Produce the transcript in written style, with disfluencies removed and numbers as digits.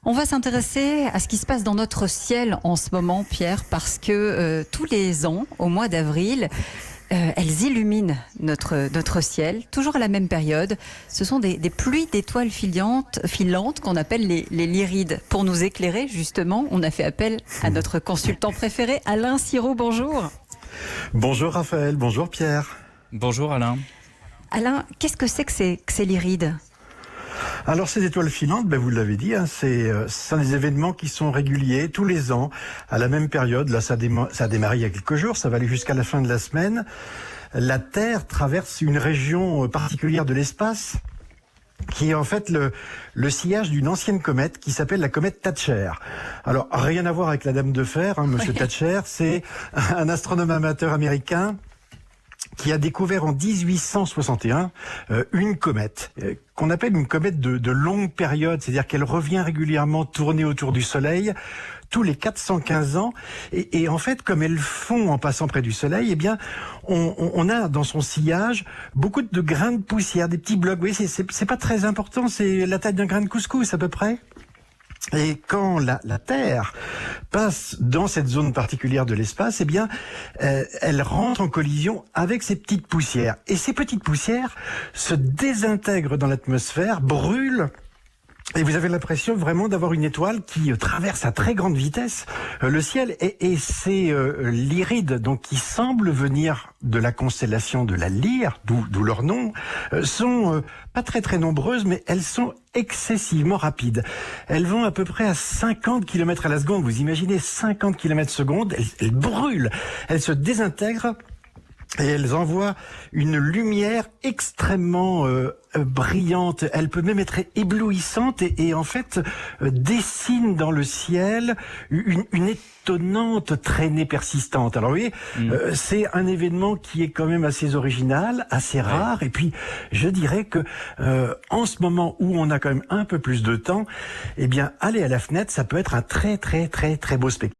On va s'intéresser à ce qui se passe dans notre ciel en ce moment, Pierre, parce que tous les ans, au mois d'avril, elles illuminent notre ciel, toujours à la même période. Ce sont des pluies d'étoiles filantes qu'on appelle les lyrides. Pour nous éclairer, justement, on a fait appel à notre consultant préféré, Alain Sirou. Bonjour. Bonjour Raphaël, bonjour Pierre. Bonjour Alain. Alain, qu'est-ce que c'est que ces lyrides ? Alors ces étoiles filantes, vous l'avez dit, c'est des événements qui sont réguliers tous les ans, à la même période. Là, ça a démarré il y a quelques jours, ça va aller jusqu'à la fin de la semaine. La Terre traverse une région particulière de l'espace, qui est en fait le sillage d'une ancienne comète qui s'appelle la comète Thatcher. Alors, rien à voir avec la Dame de Fer, Monsieur Thatcher, c'est un astronome amateur américain qui a découvert en 1861 une comète qu'on appelle une comète de longue période, c'est-à-dire qu'elle revient régulièrement tourner autour du Soleil tous les 415 ans. Et en fait, comme elle fond en passant près du Soleil, on a dans son sillage beaucoup de grains de poussière, des petits blocs. Vous voyez, c'est pas très important, c'est la taille d'un grain de couscous à peu près. Et quand la Terre passe dans cette zone particulière de l'espace, elle rentre en collision avec ces petites poussières. Et ces petites poussières se désintègrent dans l'atmosphère, brûlent. Et vous avez l'impression vraiment d'avoir une étoile qui traverse à très grande vitesse le ciel. Et ces lyrides, donc qui semblent venir de la constellation de la Lyre, d'où leur nom, sont pas très nombreuses, mais elles sont excessivement rapides. Elles vont à peu près à 50 km à la seconde. Vous imaginez 50 km seconde, elles brûlent, elles se désintègrent. Et elles envoient une lumière extrêmement brillante. Elle peut même être éblouissante et en fait dessine dans le ciel une étonnante traînée persistante. Alors oui, c'est un événement qui est quand même assez original, assez rare. Et puis je dirais que en ce moment où on a quand même un peu plus de temps, aller à la fenêtre, ça peut être un très beau spectacle.